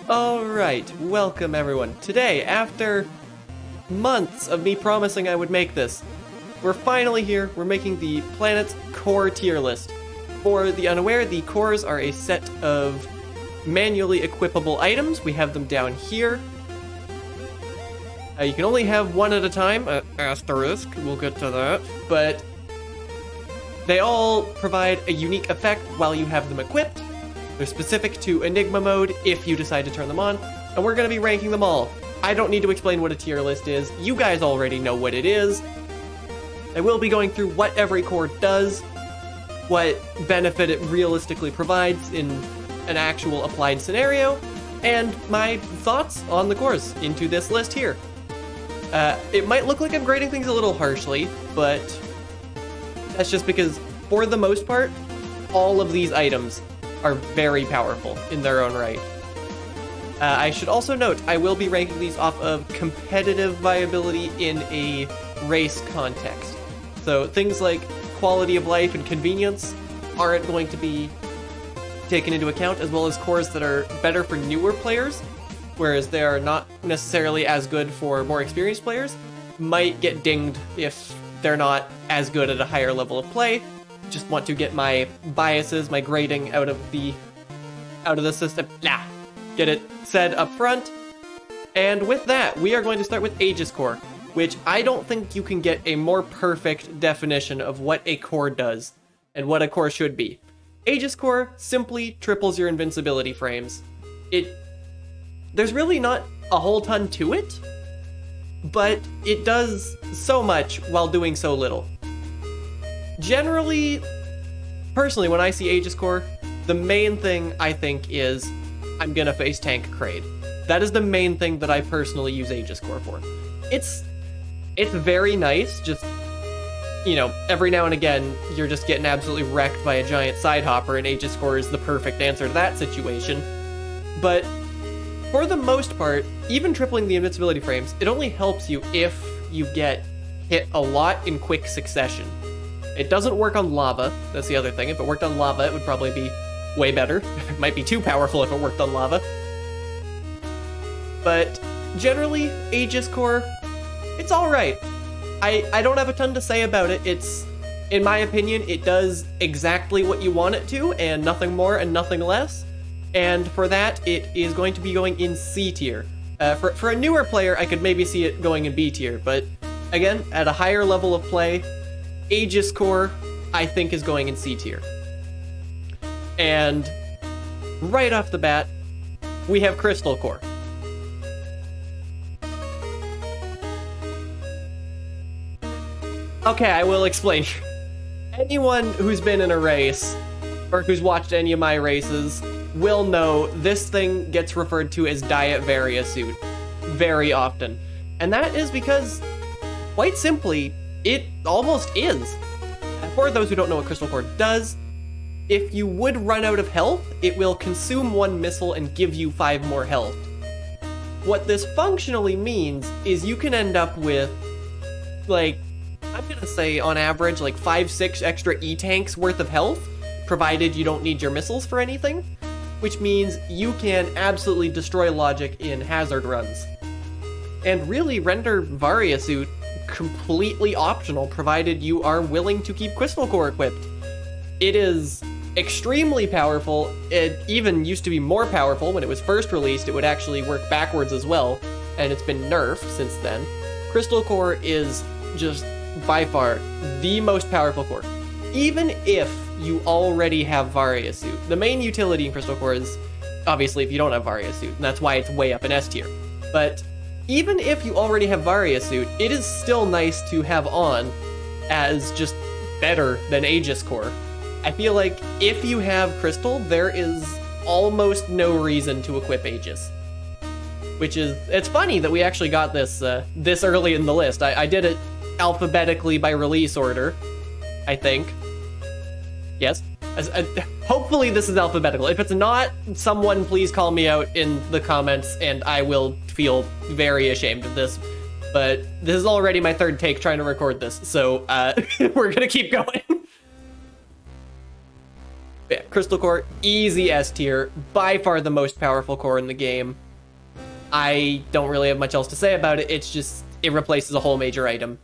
Alright, welcome everyone. Today, after months of me promising I would make this, we're finally here. We're making the planet's core tier list. For the unaware, the cores are a set of manually equipable items. We have them down here. You can only have one at a time, asterisk, we'll get to that, but they all provide a unique effect while you have them equipped. They're specific to Enigma mode if you decide to turn them on, and we're going to be ranking them all. I don't need to explain what a tier list is. You guys already know what it is. I will be going through what every core does, what benefit it realistically provides in an actual applied scenario, and my thoughts on the cores into this list here. It might look like I'm grading things a little harshly, but that's just because, for the most part, all of these items are very powerful in their own right. I should also note, I will be ranking these off of competitive viability in a race context. So things like quality of life and convenience aren't going to be taken into account, as well as cores that are better for newer players, whereas they are not necessarily as good for more experienced players, might get dinged if they're not as good at a higher level of play. Just want to get my biases, my grading out of the system. Get it said up front. And with that, we are going to start with Aegis Core, which I don't think you can get a more perfect definition of what a core does and what a core should be. Aegis Core simply triples your invincibility frames. There's really not a whole ton to it, but it does so much while doing so little. Generally, personally, when I see Aegis Core, the main thing I think is I'm gonna face tank Kraid. That is the main thing that I personally use Aegis Core for. It's very nice, just, you know, every now and again, you're just getting absolutely wrecked by a giant side hopper, and Aegis Core is the perfect answer to that situation. But for the most part, even tripling the invincibility frames, it only helps you if you get hit a lot in quick succession. It doesn't work on lava, that's the other thing. If it worked on lava, it would probably be way better. It might be too powerful if it worked on lava. But generally, Aegis Core, it's alright. I don't have a ton to say about it. It's, in my opinion, it does exactly what you want it to, and nothing more and nothing less. And for that, it is going to be going in C tier. For a newer player, I could maybe see it going in B tier, but again, at a higher level of play, Aegis Core, I think, is going in C tier. And right off the bat, we have Crystal Core. Okay, I will explain. Anyone who's been in a race, or who's watched any of my races, will know this thing gets referred to as Diet Varia Suit very often. And that is because, quite simply, it almost is. For those who don't know what Crystal Core does, if you would run out of health, it will consume one missile and give you 5 more health. What this functionally means is you can end up with, like, I'm gonna say on average, like 5-6 extra E-tanks worth of health, provided you don't need your missiles for anything, which means you can absolutely destroy logic in hazard runs. And really render Varia Suit completely optional, provided you are willing to keep Crystal Core equipped. It is extremely powerful. It even used to be more powerful when it was first released. It would actually work backwards as well, and it's been nerfed since then. Crystal Core is just by far the most powerful core. Even if you already have Varia Suit, the main utility in Crystal Core is obviously if you don't have Varia Suit, and that's why it's way up in S tier. But even if you already have Varia Suit, it is still nice to have on as just better than Aegis Core. I feel like if you have Crystal, there is almost no reason to equip Aegis. Which is, it's funny that we actually got this this early in the list. I did it alphabetically by release order, I think. Yes? Hopefully this is alphabetical. If it's not, someone please call me out in the comments and I will feel very ashamed of this. But this is already my third take trying to record this, so we're gonna keep going. Yeah, Crystal Core, easy S tier, by far the most powerful core in the game. I don't really have much else to say about it. It's just, it replaces a whole major item.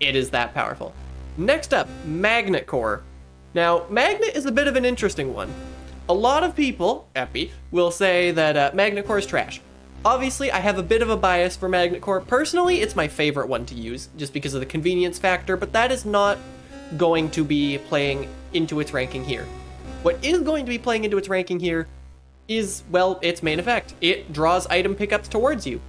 It is that powerful. Next up, Magnet Core. Now, Magnet is a bit of an interesting one. A lot of people, Epi, will say that Magnet Core is trash. Obviously, I have a bit of a bias for Magnet Core. Personally, it's my favorite one to use, just because of the convenience factor, but that is not going to be playing into its ranking here. What is going to be playing into its ranking here is, well, its main effect. It draws item pickups towards you.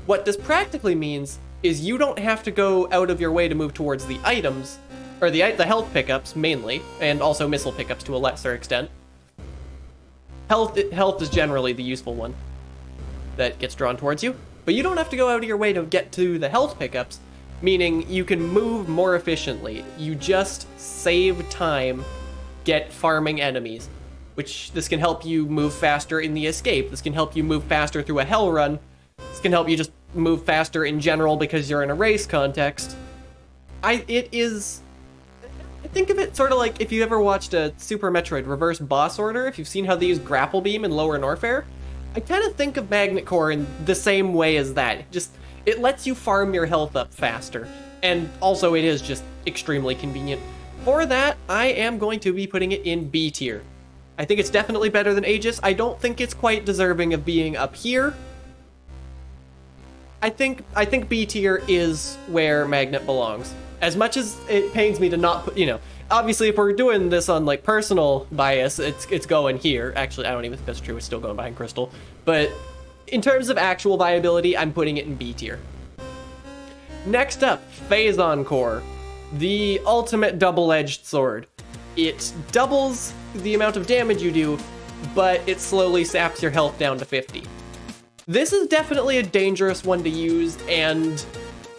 What this practically means is you don't have to go out of your way to move towards the items, or the health pickups mainly, and also missile pickups to a lesser extent. Health is generally the useful one that gets drawn towards you, but you don't have to go out of your way to get to the health pickups, meaning you can move more efficiently. You just save time get farming enemies, which this can help you move faster in the escape. This can help you move faster through a hell run. This can help you just move faster in general because you're in a race context. I think of it sort of like if you ever watched a Super Metroid Reverse Boss Order, if you've seen how they use Grapple Beam in Lower Norfair. I kind of think of Magnet Core in the same way as that. Just, it lets you farm your health up faster. And also it is just extremely convenient. For that, I am going to be putting it in B tier. I think it's definitely better than Aegis. I don't think it's quite deserving of being up here. I think B tier is where Magnet belongs. As much as it pains me to not put, obviously if we're doing this on like personal bias, it's going here. Actually, I don't even think that's true. It's still going behind Crystal. But in terms of actual viability, I'm putting it in B tier. Next up, Phazon Core, the ultimate double-edged sword. It doubles the amount of damage you do, but it slowly saps your health down to 50. This is definitely a dangerous one to use, and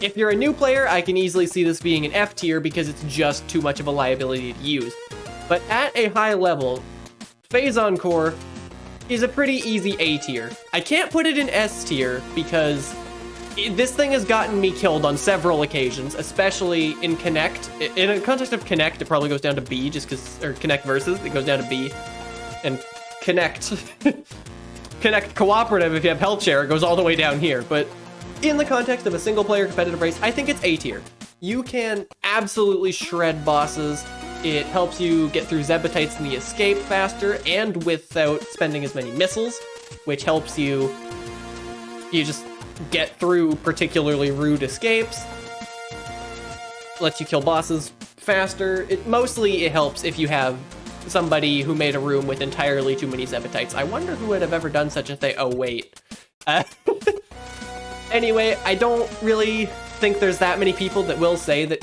if you're a new player, I can easily see this being an F tier because it's just too much of a liability to use. But at a high level, Phazon Core is a pretty easy A tier. I can't put it in S tier because this thing has gotten me killed on several occasions, especially in Connect. In a context of Connect, it probably goes down to B just because, or Connect Versus, it goes down to B. And Connect Cooperative, if you have health share, it goes all the way down here. But in the context of a single player competitive race, I think it's A tier. You can absolutely shred bosses. It helps you get through Zebatites in the escape faster and without spending as many missiles, which helps you just get through particularly rude escapes. Lets you kill bosses faster. It helps if you have somebody who made a room with entirely too many Zebatites. I wonder who would have ever done such a thing. Oh, wait. Anyway, I don't really think there's that many people that will say that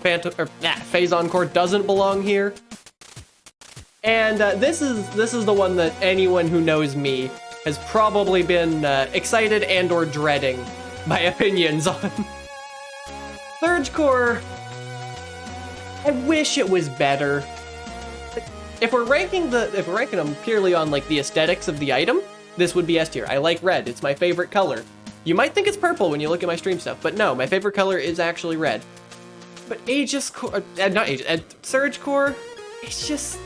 Phazon Core doesn't belong here. And this is the one that anyone who knows me has probably been excited and or dreading my opinions on. Surge Core, I wish it was better. If we're ranking them purely on like the aesthetics of the item, this would be S tier. I like red. It's my favorite color. You might think it's purple when you look at my stream stuff, but no, my favorite color is actually red. But Aegis Core, not Aegis, Surge Core, it's just...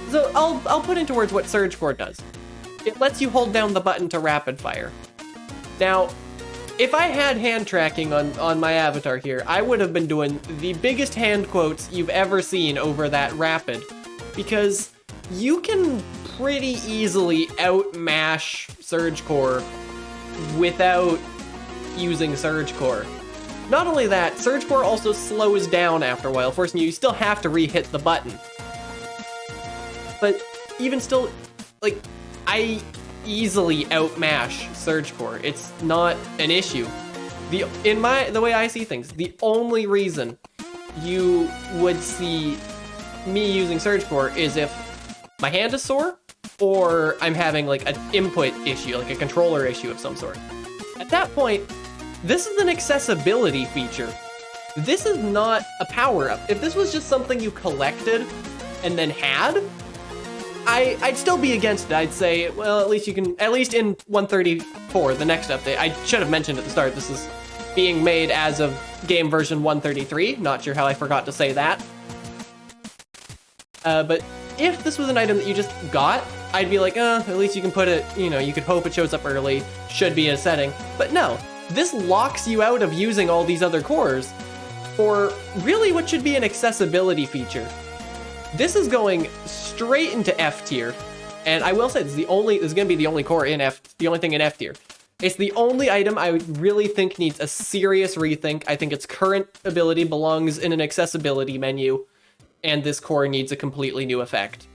So I'll put into words what Surge Core does. It lets you hold down the button to rapid fire. Now, if I had hand tracking on my avatar here, I would have been doing the biggest hand quotes you've ever seen over that rapid, because you can pretty easily outmash Surge Core without using Surge Core. Not only that, Surge Core also slows down after a while, forcing you still have to re-hit the button. But even still, like, I easily outmash Surge Core. It's not an issue. The way I see things, the only reason you would see me using Surge Core is if my hand is sore or I'm having like an input issue, like a controller issue of some sort. At that point, this is an accessibility feature. This is not a power-up. If this was just something you collected and then had, I'd still be against it. I'd say, well, at least in 1.34, the next update. I should have mentioned at the start, this is being made as of game version 1.33. Not sure how I forgot to say that. But if this was an item that you just got, I'd be like, at least you can put it, you could hope it shows up early, should be a setting. But no, this locks you out of using all these other cores for really what should be an accessibility feature. This is going straight into F tier. And I will say, this is going to be the only core in the only thing in F tier. It's the only item I really think needs a serious rethink. I think its current ability belongs in an accessibility menu, and this core needs a completely new effect.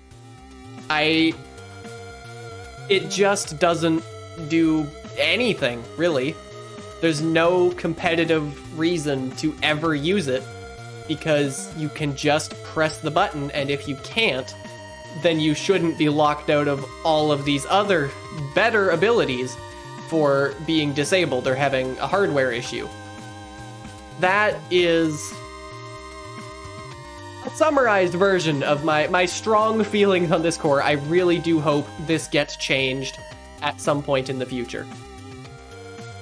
It just doesn't do anything, really. There's no competitive reason to ever use it, because you can just press the button, and if you can't, then you shouldn't be locked out of all of these other better abilities for being disabled or having a hardware issue. That is a summarized version of my strong feelings on this core. I really do hope this gets changed at some point in the future.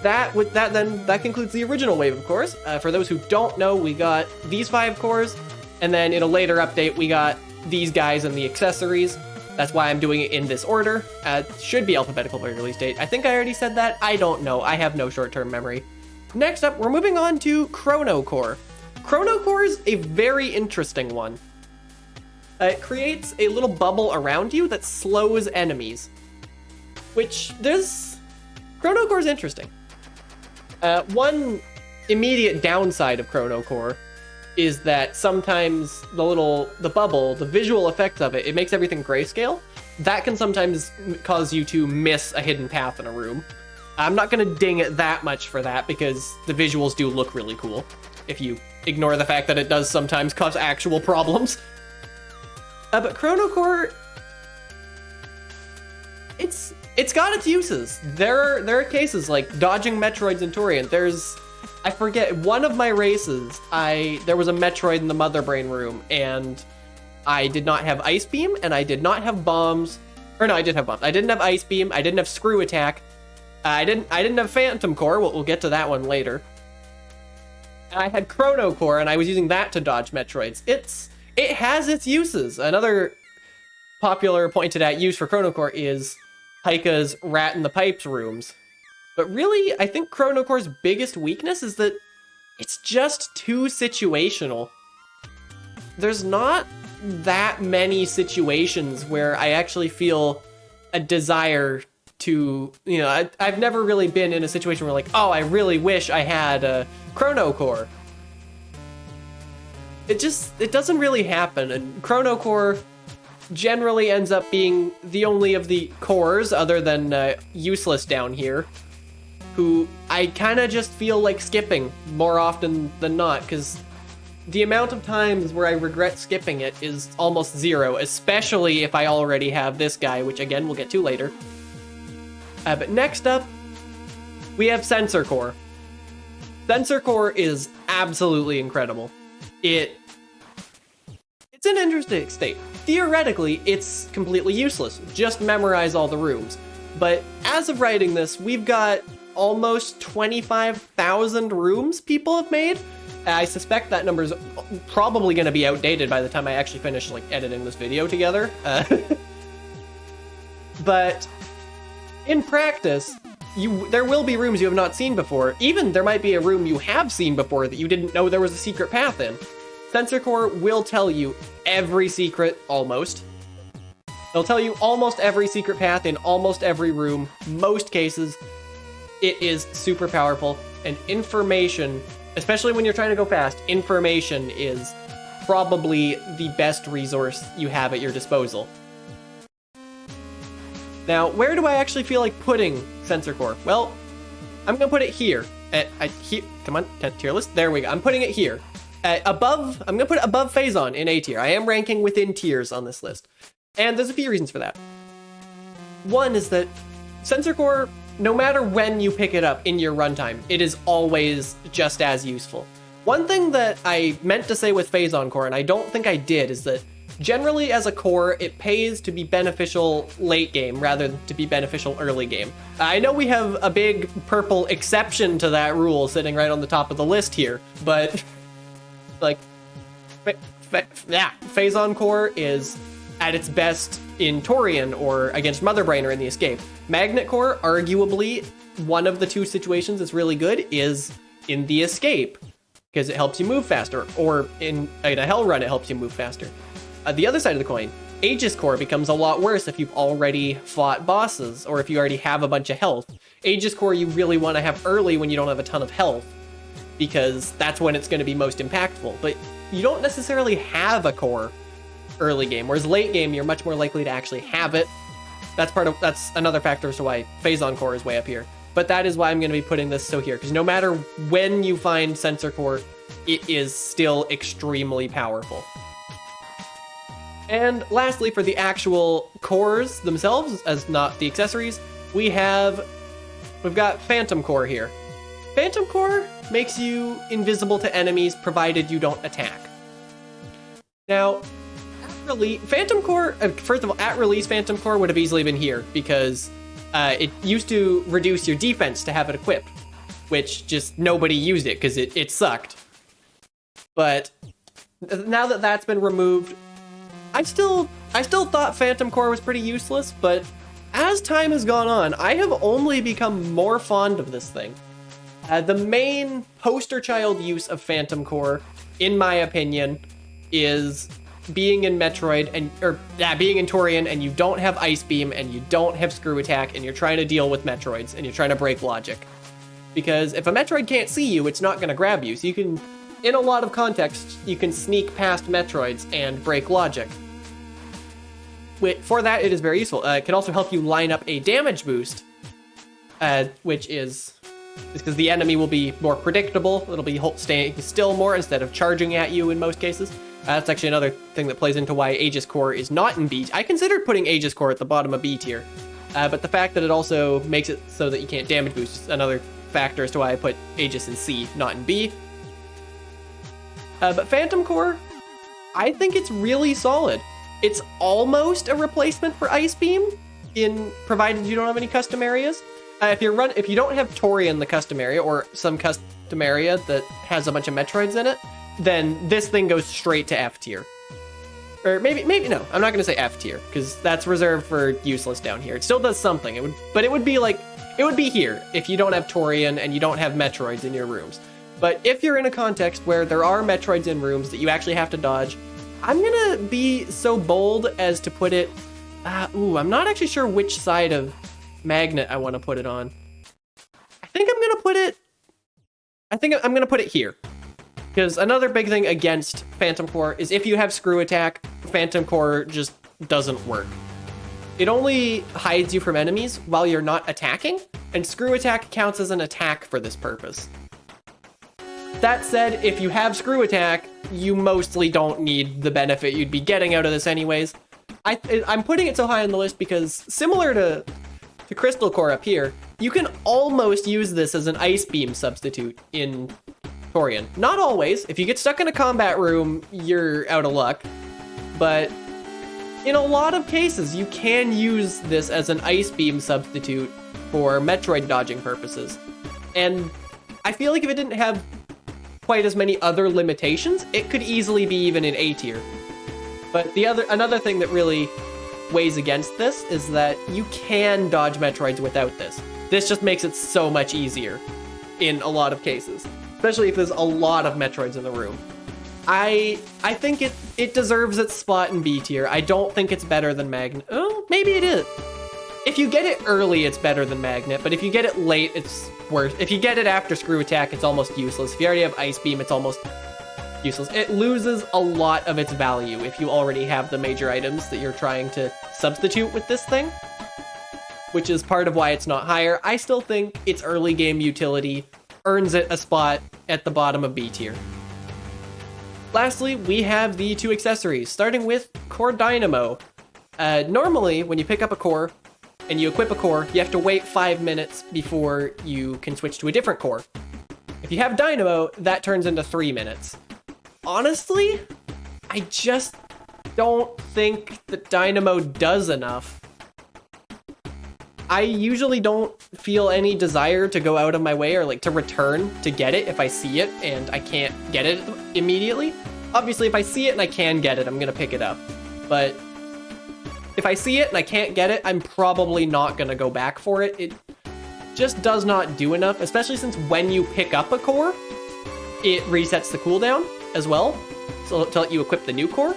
That concludes the original wave, of course. For those who don't know, we got these 5 cores, and then in a later update, we got these guys and the accessories. That's why I'm doing it in this order. Should be alphabetical by release date. I think I already said that. I don't know. I have no short-term memory. Next up, we're moving on to Chrono Core. Chrono Core is a very interesting one. It creates a little bubble around you that slows enemies, Chrono Core is interesting. One immediate downside of Chrono Core is that sometimes the bubble, the visual effects of it makes everything grayscale. That can sometimes cause you to miss a hidden path in a room. I'm not gonna ding it that much for that, because the visuals do look really cool, if you ignore the fact that it does sometimes cause actual problems. But Chrono Core, it's got its uses. There are cases like dodging Metroids in Torient. I forget, one of my races, there was a Metroid in the Mother Brain room, and I did not have Ice Beam, and I did not have bombs. Or no, I did have bombs. I didn't have Ice Beam, I didn't have Screw Attack, I didn't have Phantom Core, we'll get to that one later. And I had Chrono Core, and I was using that to dodge Metroids. It has its uses. Another popular pointed at use for Chrono Core is Haika's Rat in the Pipes rooms. But really, I think Chrono Core's biggest weakness is that it's just too situational. There's not that many situations where I actually feel a desire to, I've never really been in a situation where like, oh, I really wish I had a Chrono Core. It doesn't really happen, and Chrono Core generally ends up being the only of the cores, other than Useless down here, who I kind of just feel like skipping more often than not, because the amount of times where I regret skipping it is almost zero, especially if I already have this guy, which again we'll get to later. But next up, we have Sensor Core. Sensor Core is absolutely incredible. It's an interesting state. Theoretically, it's completely useless. Just memorize all the rooms. But as of writing this, we've got almost 25,000 rooms people have made. I suspect that number's probably going to be outdated by the time I actually finish editing this video together. But in practice, there will be rooms you have not seen before. Even there might be a room you have seen before that you didn't know there was a secret path in. Sensor Core will tell you every secret, almost. It'll tell you almost every secret path in almost every room, most cases. It is super powerful, and information, especially when you're trying to go fast, information is probably the best resource you have at your disposal. Now, where do I actually feel like putting Sensor Core? Well, I'm gonna put it here. Come on, tier list. There we go. I'm putting it here. I'm gonna put it above Phazon in A tier. I am ranking within tiers on this list. And there's a few reasons for that. One is that Sensor Core, no matter when you pick it up in your runtime, it is always just as useful. One thing that I meant to say with Phazon Core, and I don't think I did, is that generally as a core, it pays to be beneficial late game rather than to be beneficial early game. I know we have a big purple exception to that rule sitting right on the top of the list here, but Phazon Core is at its best in Torian or against Motherbrain or in the Escape. Magnet Core, arguably, one of the two situations that's really good is in the Escape, because it helps you move faster, or in a Hell Run, it helps you move faster. The other side of the coin, Aegis Core becomes a lot worse if you've already fought bosses, or if you already have a bunch of health. Aegis Core you really want to have early when you don't have a ton of health, because that's when it's going to be most impactful. But you don't necessarily have a core early game, whereas late game you're much more likely to actually have it. That's another factor as to why Phazon Core is way up here. But that is why I'm going to be putting this so here, because no matter when you find Sensor Core, it is still extremely powerful. And lastly, for the actual cores themselves, as not the accessories, we've got Phantom Core here. Phantom Core makes you invisible to enemies provided you don't attack. Now, Phantom Core, first of all, at release, Phantom Core would have easily been here, because it used to reduce your defense to have it equipped, which just nobody used it because it sucked. But now that that's been removed, I still thought Phantom Core was pretty useless, but as time has gone on, I have only become more fond of this thing. The main poster child use of Phantom Core, in my opinion, is being in Metroid being in Torian and you don't have Ice Beam and you don't have Screw Attack and you're trying to deal with Metroids and you're trying to break logic. Because if a Metroid can't see you, it's not going to grab you. So you can, in a lot of contexts, you can sneak past Metroids and break logic. For that, it is very useful. It can also help you line up a damage boost, which is because the enemy will be more predictable. It'll be staying still more instead of charging at you in most cases. That's actually another thing that plays into why Aegis Core is not in B. I considered putting Aegis Core at the bottom of B tier, but the fact that it also makes it so that you can't damage boost is another factor as to why I put Aegis in C, not in B. But Phantom Core, I think it's really solid. It's almost a replacement for Ice Beam, provided you don't have any custom areas. If you don't have Torian, the custom area, or some custom area that has a bunch of Metroids in it, then this thing goes straight to F tier. Or maybe no, I'm not gonna say F tier, because that's reserved for useless down here. It still does something, it would be here if you don't have Torian and you don't have Metroids in your rooms. But if you're in a context where there are Metroids in rooms that you actually have to dodge, I'm gonna be so bold as to put it, I'm not actually sure which side of Magnet I want to put it on. I think I'm gonna put it here. Because another big thing against Phantom Core is if you have Screw Attack, Phantom Core just doesn't work. It only hides you from enemies while you're not attacking, and Screw Attack counts as an attack for this purpose. That said, if you have Screw Attack, you mostly don't need the benefit you'd be getting out of this anyways. I'm putting it so high on the list because, similar to Crystal Core up here, you can almost use this as an Ice Beam substitute in Torian. Not always. If you get stuck in a combat room, you're out of luck. But in a lot of cases, you can use this as an Ice Beam substitute for Metroid dodging purposes. And I feel like if it didn't have quite as many other limitations, it could easily be even in A tier. But another thing that really weighs against this is that you can dodge Metroids without this. This just makes it so much easier in a lot of cases, especially if there's a lot of Metroids in the room. I think it deserves its spot in B tier. I don't think it's better than Magnet. Oh, maybe it is. If you get it early, it's better than Magnet, but if you get it late, it's worse. If you get it after Screw Attack, it's almost useless. If you already have Ice Beam, it's almost useless. It loses a lot of its value if you already have the major items that you're trying to substitute with this thing, which is part of why it's not higher. I still think its early game utility earns it a spot at the bottom of B tier. Lastly, we have the two accessories, starting with Core Dynamo. Normally, when you pick up a core and you equip a core, you have to wait 5 minutes before you can switch to a different core. If you have Dynamo, that turns into 3 minutes. Honestly, I just don't think that Dynamo does enough. I usually don't feel any desire to go out of my way or like to return to get it if I see it and I can't get it immediately. Obviously, if I see it and I can get it, I'm gonna pick it up. But if I see it and I can't get it, I'm probably not gonna go back for it. It just does not do enough, especially since when you pick up a core, it resets the cooldown as well, so to let you equip the new core.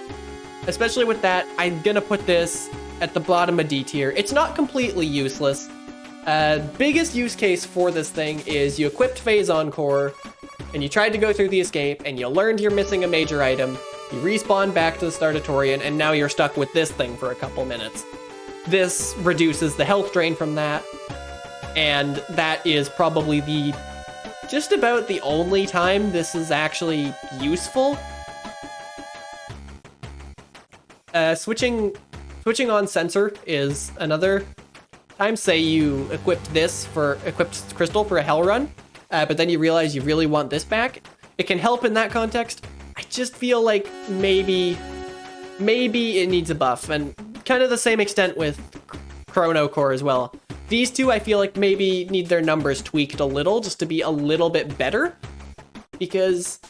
Especially with that, I'm gonna put this at the bottom of D tier. It's not completely useless. Biggest use case for this thing is you equipped Phazon core, and you tried to go through the escape, and you learned you're missing a major item, you respawn back to the Startatorian, and now you're stuck with this thing for a couple minutes. This reduces the health drain from that, and that is probably just about the only time this is actually useful. Switching on sensor is another time. Say you equipped crystal for a hell run, but then you realize you really want this back. It can help in that context. I just feel like maybe it needs a buff, and kind of the same extent with Chrono Core as well. These two I feel like maybe need their numbers tweaked a little just to be a little bit better, because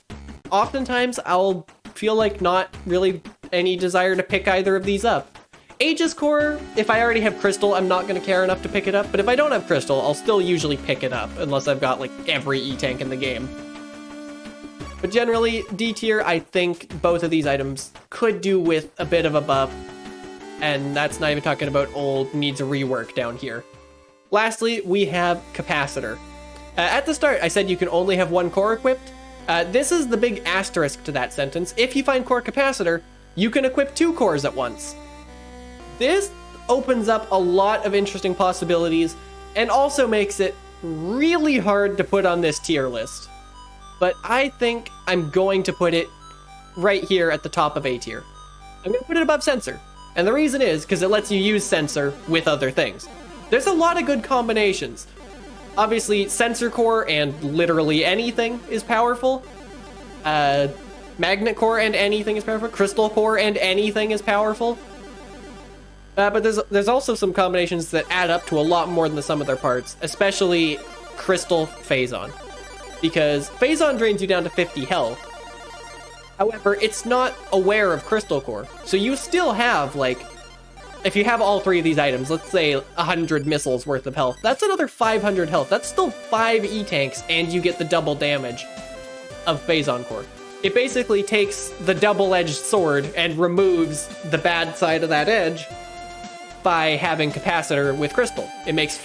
oftentimes I'll feel like not really any desire to pick either of these up. Aegis Core, if I already have Crystal, I'm not going to care enough to pick it up, but if I don't have Crystal, I'll still usually pick it up, unless I've got like every E-Tank in the game. But generally, D tier, I think both of these items could do with a bit of a buff, and that's not even talking about old needs a rework down here. Lastly, we have Capacitor. At the start, I said you can only have one core equipped. This is the big asterisk to that sentence. If you find Core Capacitor, you can equip 2 cores at once. This opens up a lot of interesting possibilities and also makes it really hard to put on this tier list. But I think I'm going to put it right here at the top of A tier. I'm going to put it above Sensor. And the reason is because it lets you use Sensor with other things. There's a lot of good combinations. Obviously, Sensor Core and literally anything is powerful. Magnet Core and anything is powerful. Crystal Core and anything is powerful. But there's also some combinations that add up to a lot more than the sum of their parts, especially Crystal Phazon. Because Phazon drains you down to 50 health. However, it's not aware of Crystal Core. So you still have, like, if you have all 3 of these items, let's say 100 missiles worth of health, that's another 500 health. That's still 5 E-Tanks, and you get the double damage of Phazon Core. It basically takes the double-edged sword and removes the bad side of that edge by having Capacitor with Crystal. It makes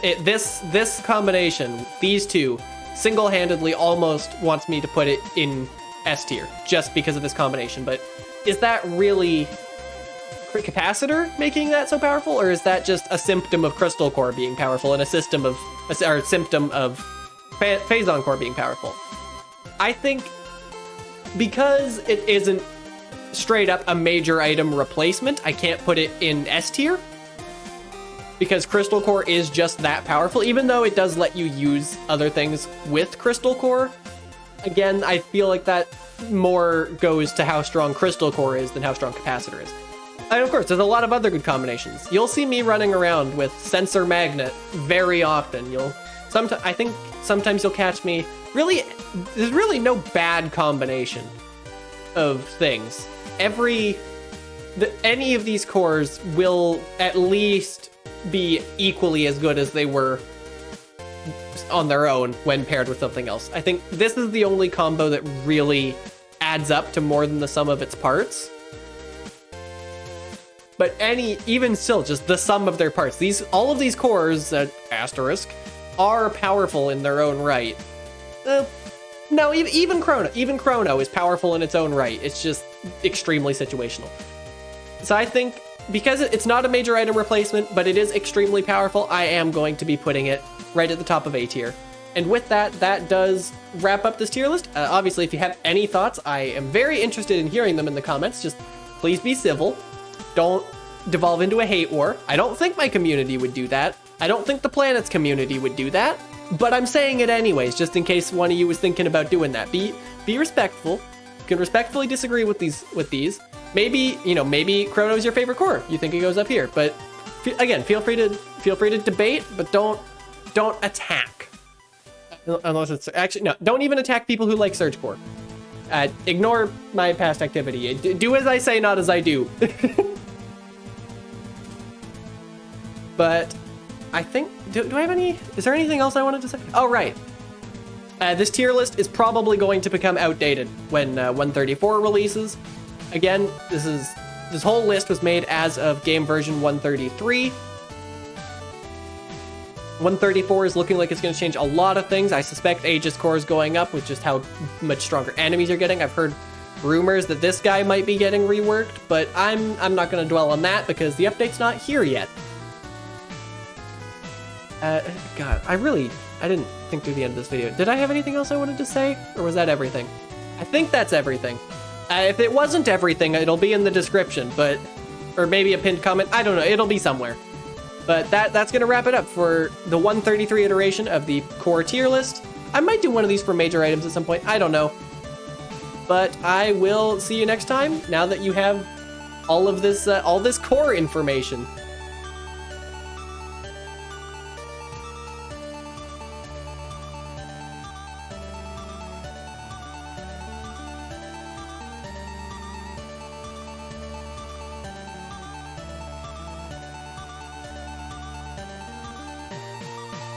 this combination, these two, single-handedly almost wants me to put it in S tier, just because of this combination. But is that really Capacitor making that so powerful, or is that just a symptom of Crystal Core being powerful and a symptom of Phazon Core being powerful? I think because it isn't straight up a major item replacement, I can't put it in S tier, because Crystal Core is just that powerful, even though it does let you use other things with Crystal Core. Again, I feel like that more goes to how strong Crystal Core is than how strong Capacitor is. And of course, there's a lot of other good combinations. You'll see me running around with Sensor Magnet very often. I think sometimes you'll catch me. There's really no bad combination of things. Any of these cores will at least be equally as good as they were on their own when paired with something else. I think this is the only combo that really adds up to more than the sum of its parts. But even still, just the sum of their parts. All of these cores, asterisk, are powerful in their own right. No, even Chrono is powerful in its own right. It's just extremely situational. So I think because it's not a major item replacement, but it is extremely powerful, I am going to be putting it right at the top of A tier. And with that does wrap up this tier list. Obviously, if you have any thoughts, I am very interested in hearing them in the comments. Just please be civil. Don't devolve into a hate war. I don't think my community would do that. I don't think the planet's community would do that. But I'm saying it anyways, just in case one of you was thinking about doing that. Be respectful. You can respectfully disagree with these. Maybe Chrono's your favorite core. You think it goes up here. But again, feel free to debate, but don't attack. Unless it's actually no, don't even attack people who like Surge Core. Ignore my past activity. Do as I say, not as I do. But I think, do I have any, is there anything else I wanted to say? Oh, right. This tier list is probably going to become outdated when 134 releases. Again, this whole list was made as of game version 133. 134 is looking like it's going to change a lot of things. I suspect Aegis core is going up with just how much stronger enemies are getting. I've heard rumors that this guy might be getting reworked, but I'm not going to dwell on that because the update's not here yet. God, I didn't think through the end of this video. Did I have anything else I wanted to say, or was that everything? I think that's everything. If it wasn't everything, it'll be in the description, or maybe a pinned comment. I don't know. It'll be somewhere. But that's going to wrap it up for the 133 iteration of the core tier list. I might do one of these for major items at some point. I don't know. But I will see you next time, now that you have all this core information.